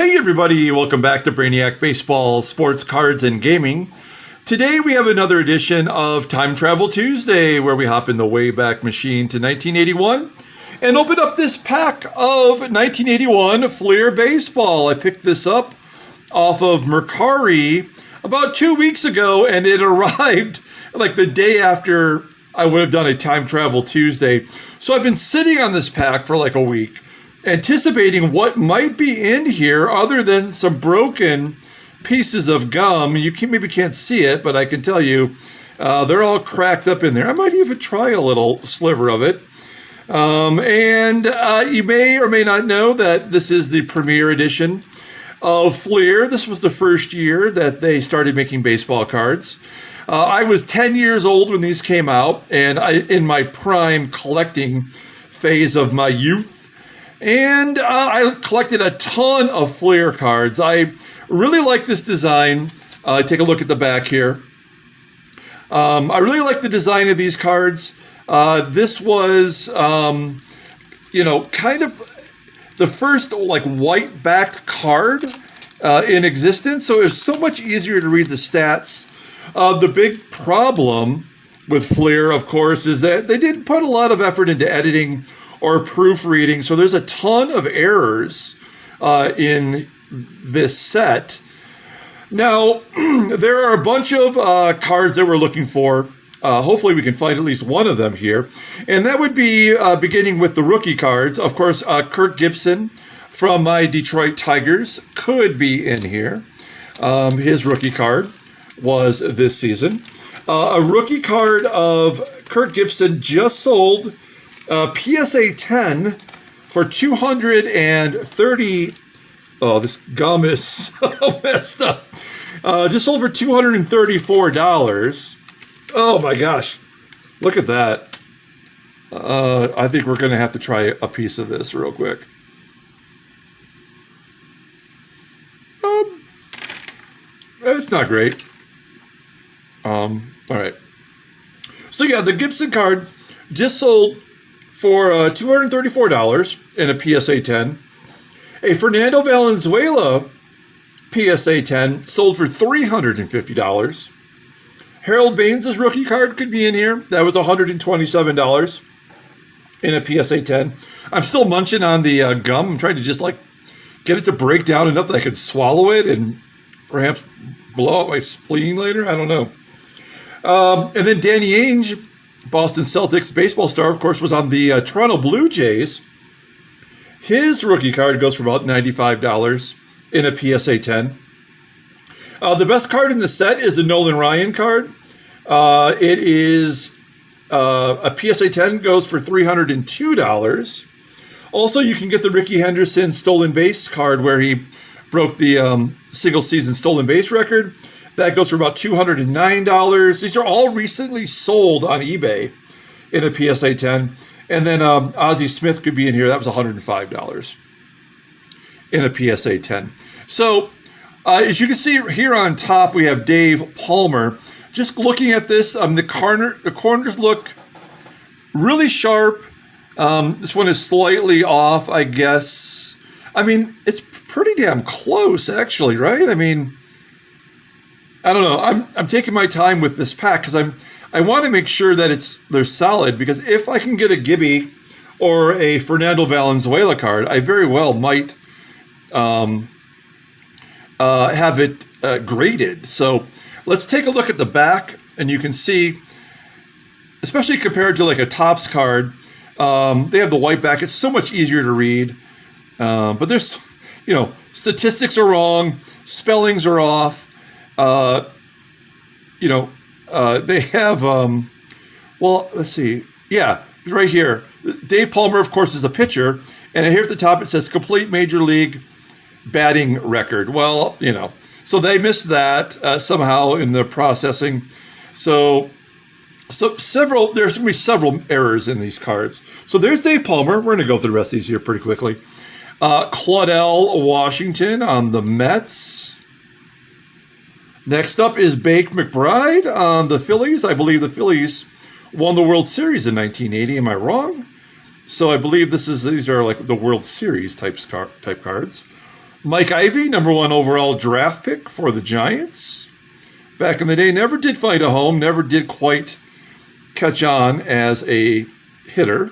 Hey everybody, welcome back to Brainiac Baseball, Sports, Cards, and Gaming. Today we have another edition of Time Travel Tuesday, where we hop in the Wayback Machine to 1981 and open up this pack of 1981 Fleer Baseball. I picked this up off of Mercari about 2 weeks ago, and it arrived like the day after I would have done a Time Travel Tuesday. So I've been sitting on this pack for like a week, anticipating what might be in here other than some broken pieces of gum. You maybe can't see it, but I can tell you they're all cracked up in there. I might even try a little sliver of it. You may or may not know that this is the premiere edition of Fleer. This was the first year that they started making baseball cards. I was 10 years old when these came out, and in my prime collecting phase of my youth. And I collected a ton of Fleer cards. I really like this design. Take a look at the back here. I really like the design of these cards. This was, kind of the first like white-backed card in existence. So it was so much easier to read the stats. The big problem with Fleer, of course, is that they didn't put a lot of effort into editing or proofreading, so there's a ton of errors in this set. Now, there are a bunch of cards that we're looking for. Hopefully we can find at least one of them here. And that would be beginning with the rookie cards. Of course, Kirk Gibson from my Detroit Tigers could be in here. His rookie card was this season. A rookie card of Kirk Gibson just sold, PSA 10 for $230. Oh, this gum is so messed up. Just sold for $234. Oh my gosh. Look at that. I think we're going to have to try a piece of this real quick. It's not great. All right. So yeah, the Gibson card just sold for $234 in a PSA 10. A Fernando Valenzuela PSA 10 sold for $350. Harold Baines' rookie card could be in here. That was $127 in a PSA 10. I'm still munching on the gum. I'm trying to just get it to break down enough that I could swallow it and perhaps blow out my spleen later. I don't know. And then Danny Ainge, Boston Celtics baseball star, of course, was on the Toronto Blue Jays. His rookie card goes for about $95 in a PSA 10. The best card in the set is the Nolan Ryan card. It is a PSA 10 goes for $302. Also, you can get the Ricky Henderson stolen base card where he broke the single season stolen base record. That goes for about $209. These are all recently sold on eBay in a PSA 10. And then Ozzie Smith could be in here. That was $105 in a PSA 10. So as you can see here on top, we have Dave Palmer. Just looking at this, the corners look really sharp. This one is slightly off, I guess. I mean, it's pretty damn close, actually, right? I mean, I don't know. I'm taking my time with this pack because I want to make sure that they're solid, because if I can get a Gibby or a Fernando Valenzuela card, I very well might have it graded. So let's take a look at the back, and you can see, especially compared to like a Topps card, they have the white back. It's so much easier to read. But there's, statistics are wrong, spellings are off. They have, let's see. Yeah, right here. Dave Palmer, of course, is a pitcher. And here at the top, it says complete major league batting record. Well, so they missed that somehow in the processing. So there's going to be several errors in these cards. So there's Dave Palmer. We're going to go through the rest of these here pretty quickly. Claudel Washington on the Mets. Next up is Bake McBride on the Phillies. I believe the Phillies won the World Series in 1980. Am I wrong? So I believe these are like the World Series type cards. Mike Ivy, number 1 overall draft pick for the Giants. Back in the day, never did find a home, never did quite catch on as a hitter.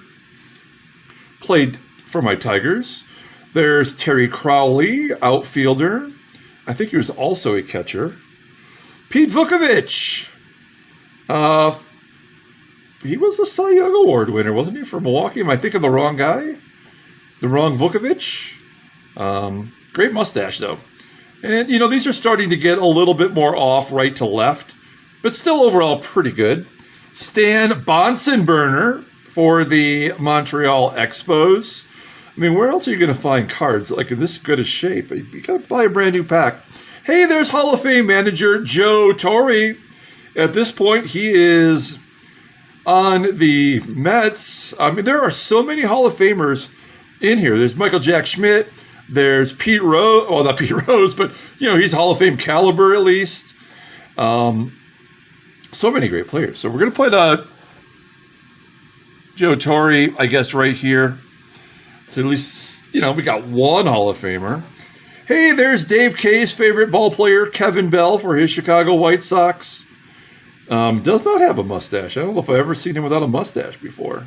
Played for my Tigers. There's Terry Crowley, outfielder. I think he was also a catcher. Pete Vukovich. He was a Cy Young Award winner, wasn't he, for Milwaukee? Am I thinking the wrong guy? The wrong Vukovich? Great mustache, though. And, these are starting to get a little bit more off right to left, but still overall pretty good. Stan Bonsenburner for the Montreal Expos. I mean, where else are you going to find cards like in this good a shape? You got to buy a brand new pack. Hey, there's Hall of Fame manager Joe Torre. At this point, he is on the Mets. I mean, there are so many Hall of Famers in here. There's Michael Jack Schmidt. There's Pete Rose. Well, not Pete Rose, but, he's Hall of Fame caliber at least. So many great players. So we're going to put Joe Torre, I guess, right here. So at least, we got one Hall of Famer. Hey, there's Dave K's favorite ball player, Kevin Bell, for his Chicago White Sox. Does not have a mustache. I don't know if I've ever seen him without a mustache before.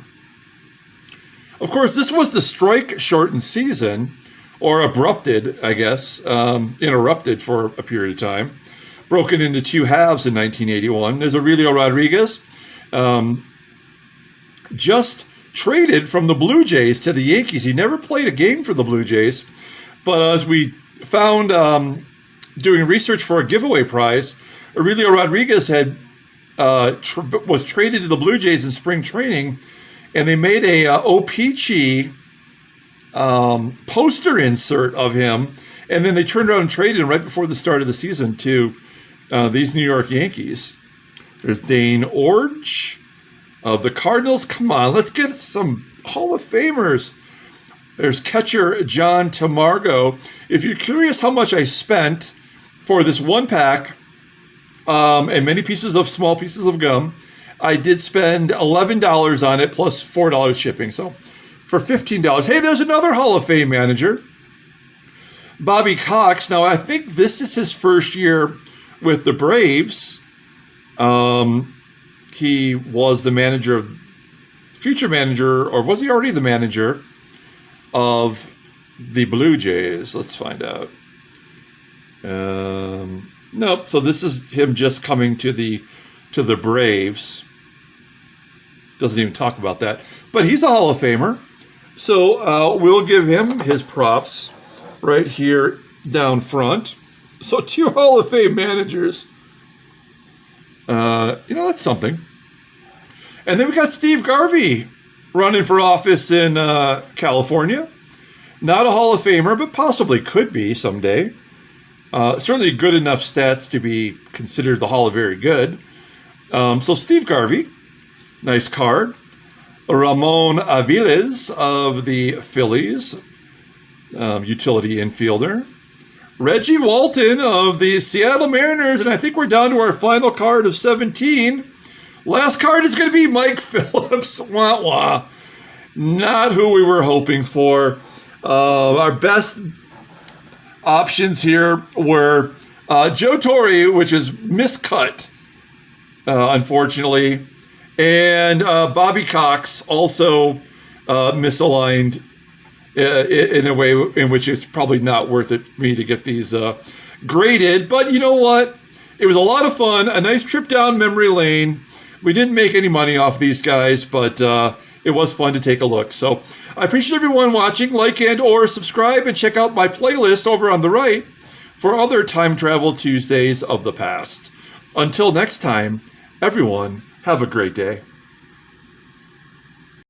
Of course, this was the strike-shortened season, or abrupted, I guess, interrupted for a period of time. Broken into 2 halves in 1981. There's Aurelio Rodriguez, just traded from the Blue Jays to the Yankees. He never played a game for the Blue Jays, but as we found doing research for a giveaway prize, Aurelio Rodriguez had was traded to the Blue Jays in spring training, and they made a O-Pee-Chee poster insert of him, and then they turned around and traded him right before the start of the season to these New York Yankees. There's Dane Orge of the Cardinals. Come on, let's get some Hall of Famers. There's catcher John Tamargo. If you're curious how much I spent for this one pack and many small pieces of gum, I did spend $11 on it plus $4 shipping. So for $15. Hey, there's another Hall of Fame manager, Bobby Cox. Now, I think this is his first year with the Braves. He was the future manager, or was he already the manager of the Blue Jays? Let's find out. Nope. So this is him just coming to the Braves. Doesn't even talk about that. But he's a Hall of Famer. So we'll give him his props right here down front. So 2 Hall of Fame managers. That's something. And then we got Steve Garvey running for office in California. Not a Hall of Famer, but possibly could be someday. Certainly good enough stats to be considered the Hall of Very Good. So Steve Garvey, nice card. Ramon Aviles of the Phillies, utility infielder. Reggie Walton of the Seattle Mariners, and I think we're down to our final card of 17. Last card is going to be Mike Phillips. Wah wah. Not who we were hoping for. Our best options here were Joe Torre, which is miscut, unfortunately, and Bobby Cox, also misaligned in a way in which it's probably not worth it for me to get these graded. But you know what? It was a lot of fun, a nice trip down memory lane. We didn't make any money off these guys, but it was fun to take a look. So I appreciate everyone watching. Like and or subscribe, and check out my playlist over on the right for other Time Travel Tuesdays of the past. Until next time, everyone, have a great day.